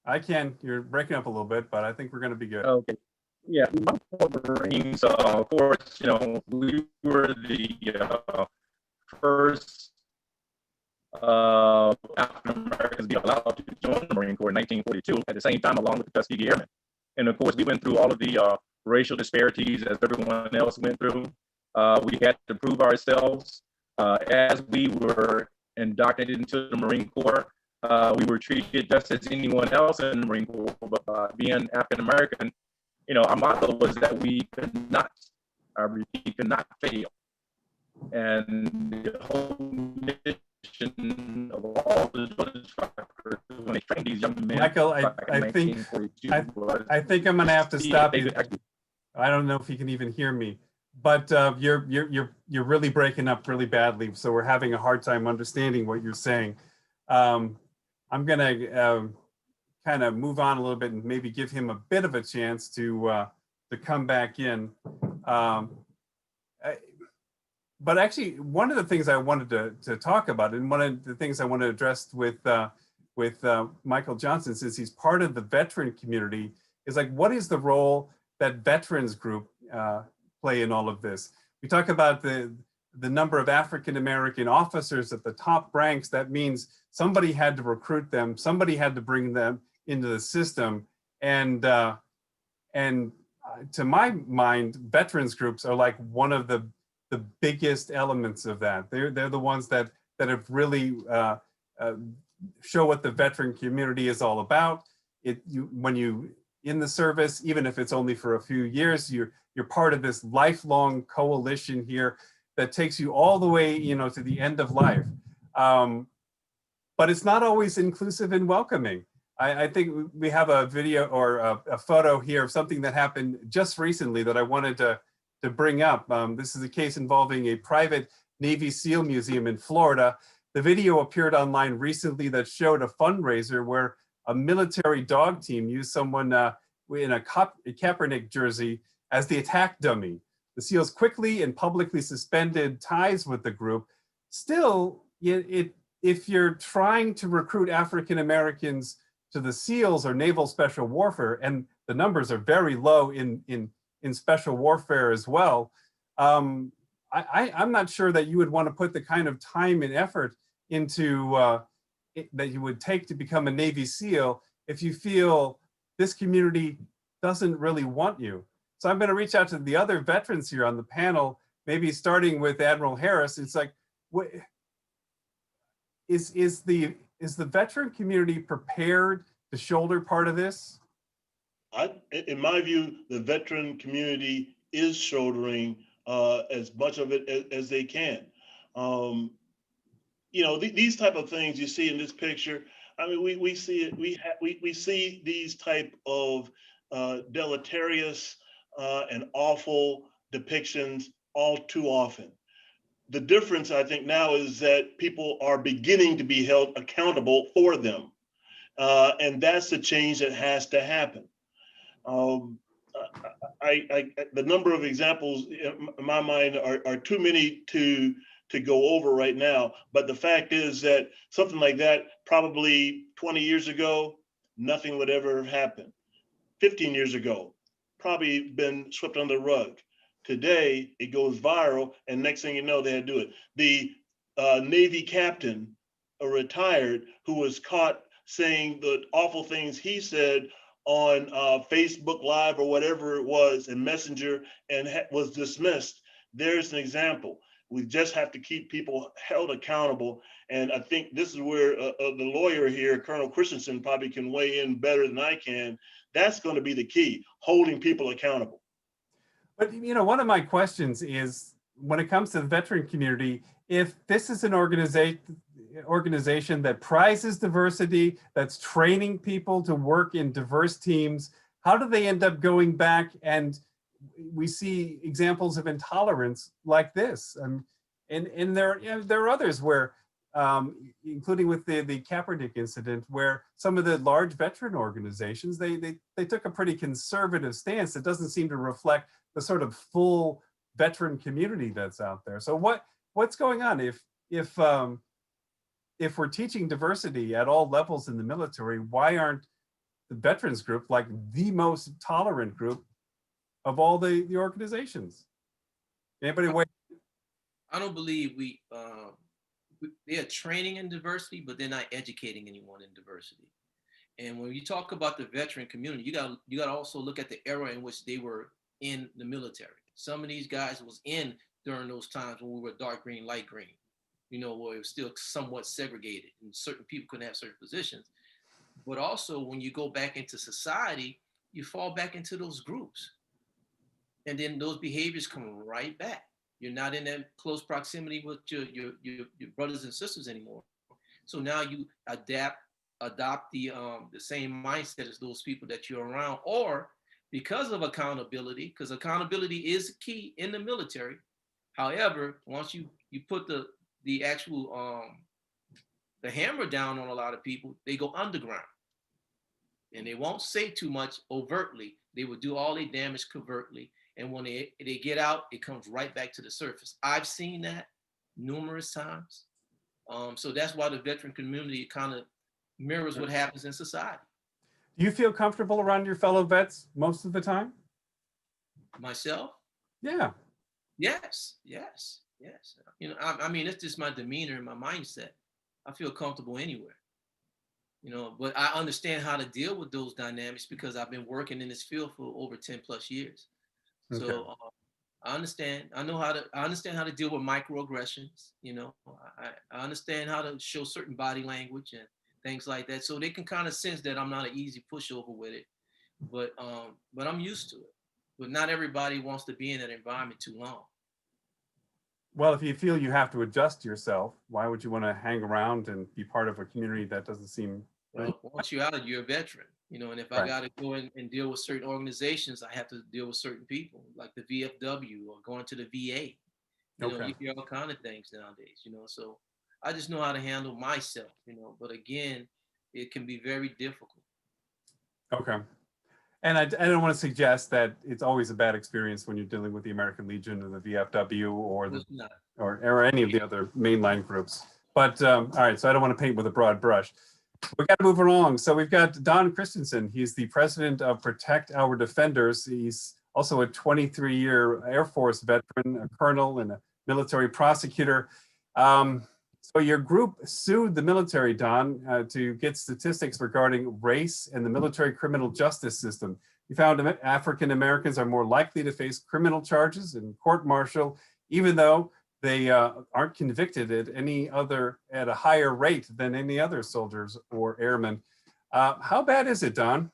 I can. You're breaking up a little bit, but I think we're going to be good. Okay. Yeah, Marines, of course, we were the first African Americans to be allowed to join the Marine Corps in 1942, at the same time along with the Tuskegee Airmen. And of course, we went through all of the racial disparities as everyone else went through. We had to prove ourselves as we were indoctrinated into the Marine Corps. We were treated just as anyone else in the Marine Corps, but being African American, our motto was that we could not fail. And the whole mission of all the instructors when they trained these young men. Michael, I think I'm going to have to stop you. I don't know if you can even hear me, but you're really breaking up really badly. So we're having a hard time understanding what you're saying. I'm going to kind of move on a little bit and maybe give him a bit of a chance to come back in. But actually, one of the things I wanted to talk about, and one of the things I want to address with Michael Johnson, since he's part of the veteran community, is like, what is the role that veterans group play in all of this? We talk about the number of African-American officers at the top ranks. That means somebody had to recruit them, somebody had to bring them into the system. And to my mind, veterans groups are like one of the biggest elements of that. They're the ones that have really show what the veteran community is all about. When you in the service, even if it's only for a few years, you're part of this lifelong coalition here that takes you all the way, to the end of life. But it's not always inclusive and welcoming. I think we have a video or a photo here of something that happened just recently that I wanted to bring up. This is a case involving a private Navy SEAL museum in Florida. The video appeared online recently that showed a fundraiser where a military dog team used someone in a Kaepernick jersey as the attack dummy. The SEALs quickly and publicly suspended ties with the group. Still, if you're trying to recruit African Americans to the SEALs or naval special warfare, and the numbers are very low in special warfare as well, I'm not sure that you would want to put the kind of time and effort into that you would take to become a Navy SEAL if you feel this community doesn't really want you. So I'm going to reach out to the other veterans here on the panel, maybe starting with Admiral Harris. It's like, is the veteran community prepared to shoulder part of this? In my view, the veteran community is shouldering as much of it as they can. You know, these type of things you see in this picture. I mean, we see it. We see these type of deleterious and awful depictions all too often. The difference, I think, now is that people are beginning to be held accountable for them, and that's the change that has to happen. The number of examples in my mind are too many to go over right now. But the fact is that something like that, probably 20 years ago, nothing would ever have happened. 15 years ago, probably been swept under the rug. Today, it goes viral, and next thing you know, they had to do it. The Navy captain, a retired, who was caught saying the awful things he said on Facebook Live or whatever it was, and Messenger, and was dismissed. There's an example. We just have to keep people held accountable. And I think this is where the lawyer here, Colonel Christensen, probably can weigh in better than I can. That's going to be the key, holding people accountable. But, you know, one of my questions is, when it comes to the veteran community, if this is an organization that prizes diversity, that's training people to work in diverse teams, how do they end up going back? And we see examples of intolerance like this. And there are others where, including with the Kaepernick incident, where some of the large veteran organizations, they took a pretty conservative stance that doesn't seem to reflect the sort of full veteran community that's out there. So what's going on if we're teaching diversity at all levels in the military? Why aren't the veterans group like the most tolerant group of all the organizations? Anybody wait? I don't believe they are training in diversity, but they're not educating anyone in diversity. And when you talk about the veteran community, you got to also look at the era in which they were in the military. Some of these guys was in during those times when we were dark green, light green, you know, where it was still somewhat segregated and certain people couldn't have certain positions. But also when you go back into society, you fall back into those groups. And then those behaviors come right back. You're not in that close proximity with your brothers and sisters anymore. So now you adopt the same mindset as those people that you're around, or because of accountability, because accountability is key in the military. However, once you put the actual the hammer down on a lot of people, they go underground. And they won't say too much overtly. They will do all their damage covertly. And when they get out, it comes right back to the surface. I've seen that numerous times. So that's why the veteran community kind of mirrors what happens in society. Do you feel comfortable around your fellow vets most of the time? Myself? Yeah. Yes. You know, I mean, it's just my demeanor and my mindset. I feel comfortable anywhere. You know, but I understand how to deal with those dynamics because I've been working in this field for over 10 plus years. Okay. So I understand. I understand how to deal with microaggressions. You know, I understand how to show certain body language and things like that. So they can kind of sense that I'm not an easy pushover with it, but I'm used to it. But not everybody wants to be in that environment too long. Well, if you feel you have to adjust yourself, why would you want to hang around and be part of a community that doesn't seem? Well, once you're out, you're a veteran, you know, and if I got to go in and deal with certain organizations, I have to deal with certain people like the VFW or going to the VA. You know, you hear all kind of things nowadays, you know, so I just know how to handle myself, you know, but again, it can be very difficult. Okay. And I don't want to suggest that it's always a bad experience when you're dealing with the American Legion or the VFW or the It's not. or any of the other mainline groups. But all right, so I don't want to paint with a broad brush. We got to move along. So we've got Don Christensen. He's the president of Protect Our Defenders. He's also a 23-year Air Force veteran, a colonel, and a military prosecutor. So your group sued the military, Don, to get statistics regarding race and the military criminal justice system. You found African Americans are more likely to face criminal charges and court-martial, even though they aren't convicted at a higher rate than any other soldiers or airmen. How bad is it, Don?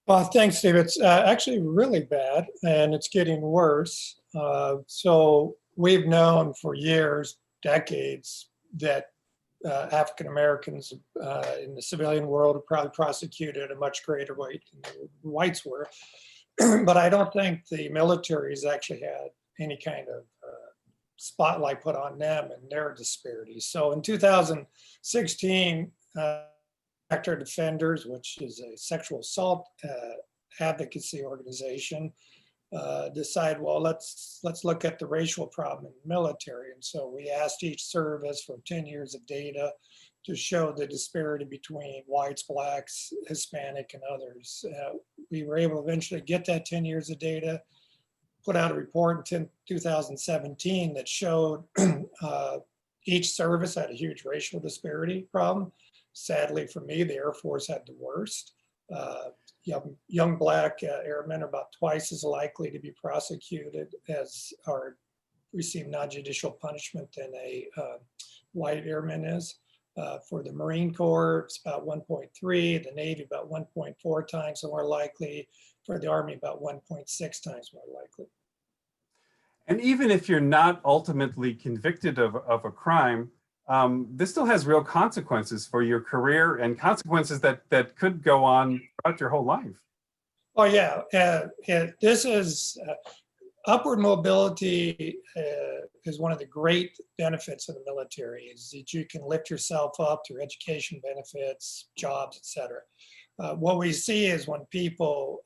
Well, thanks, Steve. It's actually really bad, and it's getting worse. So we've known for years, decades, that African Americans in the civilian world are probably prosecuted at a much greater rate than the whites were. But I don't think the military has actually had any kind of spotlight put on them and their disparities. So in 2016, Protect Our Defenders, which is a sexual assault advocacy organization, decide, well, let's look at the racial problem in the military. And so we asked each service for 10 years of data to show the disparity between whites, blacks, Hispanic, and others. We were able to eventually get that 10 years of data, put out a report in 2017 that showed each service had a huge racial disparity problem. Sadly for me, the Air Force had the worst. Young black airmen are about twice as likely to be prosecuted as or receive non-judicial punishment than a white airman is. For the Marine Corps, it's about 1.3, the Navy about 1.4 times more likely, for the Army about 1.6 times more likely. And even if you're not ultimately convicted of a crime, this still has real consequences for your career and consequences that could go on throughout your whole life. Oh yeah, this is upward mobility is one of the great benefits of the military, is that you can lift yourself up through education benefits, jobs, etc. What we see is when people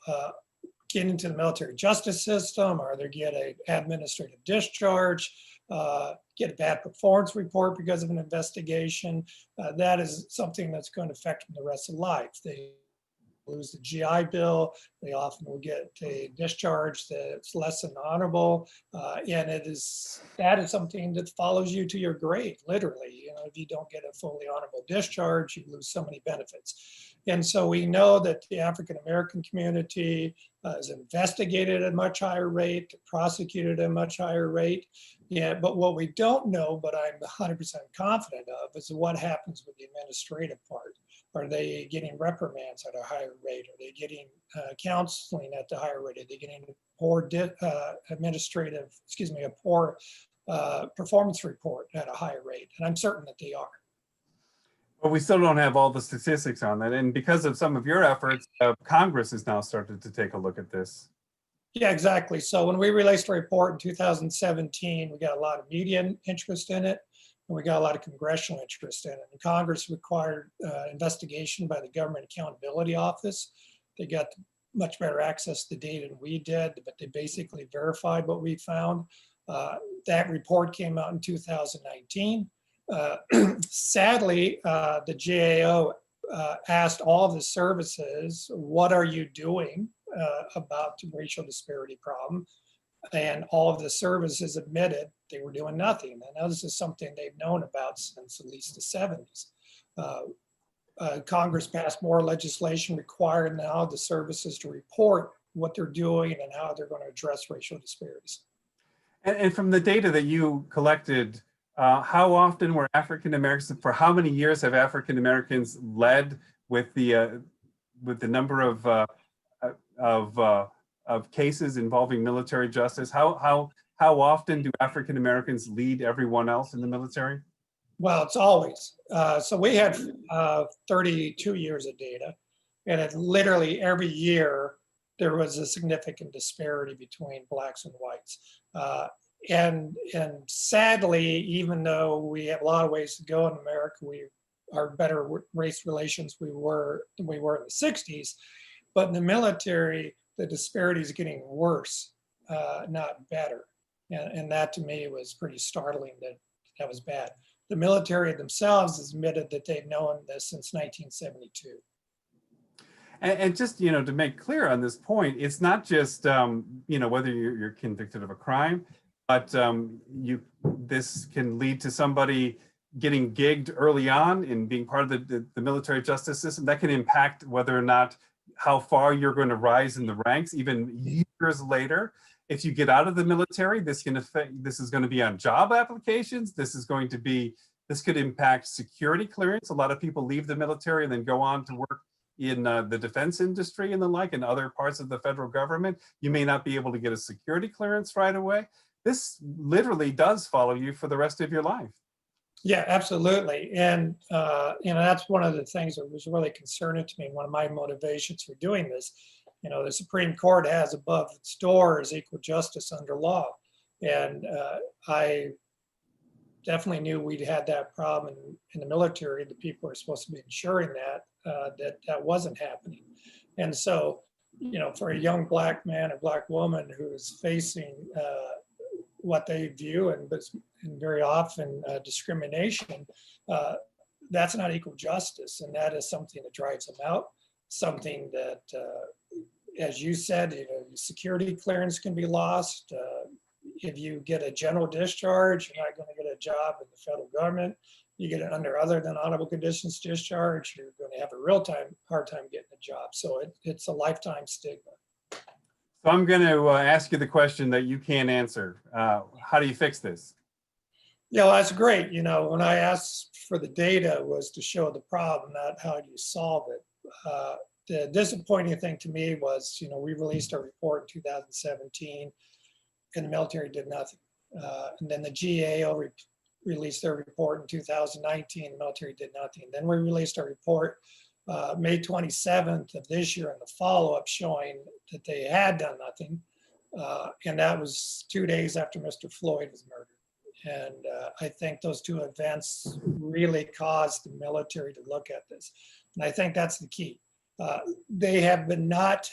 get into the military justice system, or they get an administrative discharge, get a bad performance report because of an investigation, that is something that's going to affect them the rest of life. They lose the GI Bill, they often will get a discharge that's less than honorable, and that is something that follows you to your grave, literally. You know, if you don't get a fully honorable discharge, you lose so many benefits. And so we know that the African American community is investigated at a much higher rate, prosecuted at a much higher rate. Yeah, but what we don't know, but I'm 100% confident of, is what happens with the administrative part. Are they getting reprimands at a higher rate? Are they getting counseling at the higher rate? Are they getting a poor performance report at a higher rate? And I'm certain that they are. But we still don't have all the statistics on that. And because of some of your efforts, Congress has now started to take a look at this. Yeah, exactly. So when we released a report in 2017, we got a lot of media interest in it, and we got a lot of congressional interest in it. And Congress required investigation by the Government Accountability Office. They got much better access to data than we did, but they basically verified what we found. That report came out in 2019. Sadly, the GAO asked all of the services, what are you doing about the racial disparity problem? And all of the services admitted they were doing nothing. And now this is something they've known about since at least the 70s. Congress passed more legislation requiring now the services to report what they're doing and how they're going to address racial disparities. And from the data that you collected, how often were African Americans, for how many years have African Americans led with the number of cases involving military justice? How often do African Americans lead everyone else in the military? Well, it's always. So we had 32 years of data, and it literally every year there was a significant disparity between blacks and whites. And sadly, even though we have a lot of ways to go in America, we are better race relations we were in the 60s. But in the military, the disparity is getting worse, not better. And that to me was pretty startling that that was bad. The military themselves has admitted that they've known this since 1972. And just, to make clear on this point, it's not just, whether you're convicted of a crime, but this can lead to somebody getting gigged early on in being part of the military justice system. That can impact whether or not how far you're going to rise in the ranks, even years later. If you get out of the military, this is going to be on job applications. This could impact security clearance. A lot of people leave the military and then go on to work in the defense industry and the like, in other parts of the federal government. You may not be able to get a security clearance right away. This literally does follow you for the rest of your life. Yeah, absolutely. And, that's one of the things that was really concerning to me. One of my motivations for doing this, the Supreme Court has above its doors equal justice under law. And I definitely knew we'd had that problem in the military. The people are supposed to be ensuring that wasn't happening. And so, for a young Black man or Black woman who is facing what they view and very often discrimination, that's not equal justice. And that is something that drives them out, something that, as you said, security clearance can be lost. If you get a general discharge, you're not going to get a job in the federal government. You get it under other than honorable conditions discharge, you're going to have a hard time getting a job. So it's a lifetime stigma. So I'm going to ask you the question that you can't answer. How do you fix this? Yeah, well, that's great. When I asked for the data was to show the problem, not how do you solve it. The disappointing thing to me was, we released our report in 2017 and the military did nothing. And then the GAO released their report in 2019, the military did nothing. Then we released our report May 27th of this year in the follow-up showing that they had done nothing. And that was 2 days after Mr. Floyd was murdered. And I think those two events really caused the military to look at this. And I think that's the key. They have been not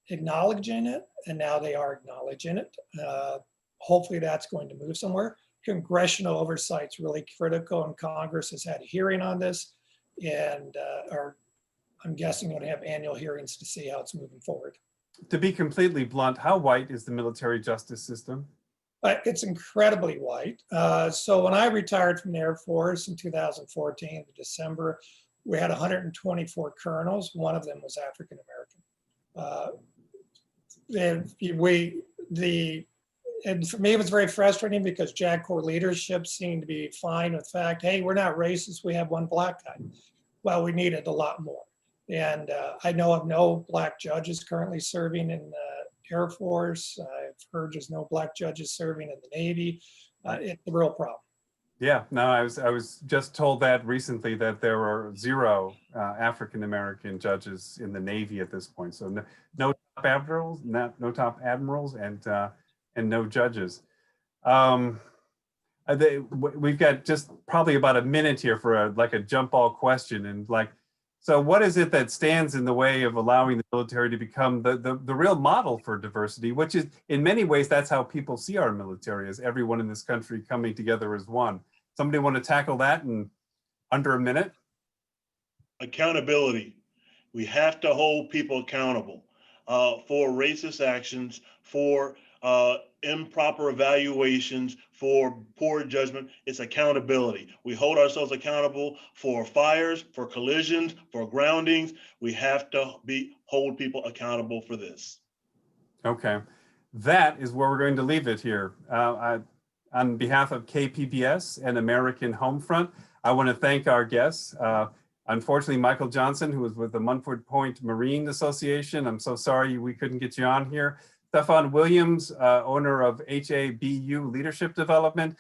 acknowledging it, and now they are acknowledging it. Hopefully that's going to move somewhere. Congressional oversight is really critical, and Congress has had a hearing on this, and I'm guessing going to have annual hearings to see how it's moving forward. To be completely blunt, how white is the military justice system? It's incredibly white. So when I retired from the Air Force in 2014, in December, we had 124 colonels. One of them was African American. And for me, it was very frustrating because JAG Corps leadership seemed to be fine with the fact, hey, we're not racist, we have one Black guy. Well, we needed a lot more. And I know of no Black judges currently serving in the Air Force. I've heard there's no Black judges serving in the Navy. It's a real problem. Yeah, no, I was just told that recently that there are 0 African-American judges in the Navy at this point. So no top admirals, no top admirals, and no judges. We've got just probably about a minute here for a jump ball question. And so what is it that stands in the way of allowing the military to become the real model for diversity, which is in many ways, that's how people see our military, as everyone in this country coming together as one. Somebody want to tackle that in under a minute? Accountability. We have to hold people accountable for racist actions, for improper evaluations, for poor judgment. It's accountability. We hold ourselves accountable for fires, for collisions, for groundings. We have to hold people accountable for this. Okay. That is where we're going to leave it here. On behalf of KPBS and American Homefront, I want to thank our guests. Unfortunately, Michael Johnson, who was with the Munford Point Marine Association, I'm so sorry we couldn't get you on here. Stefan Williams, owner of HABU Leadership Development,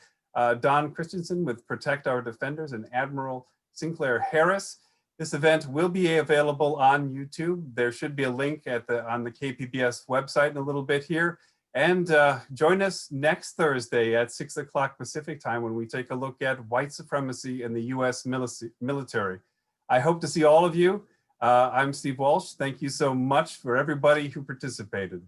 Don Christensen with Protect Our Defenders, and Admiral Sinclair Harris. This event will be available on YouTube. There should be a link on the KPBS website in a little bit here. And join us next Thursday at 6 o'clock Pacific time when we take a look at white supremacy in the US military. I hope to see all of you. I'm Steve Walsh. Thank you so much for everybody who participated.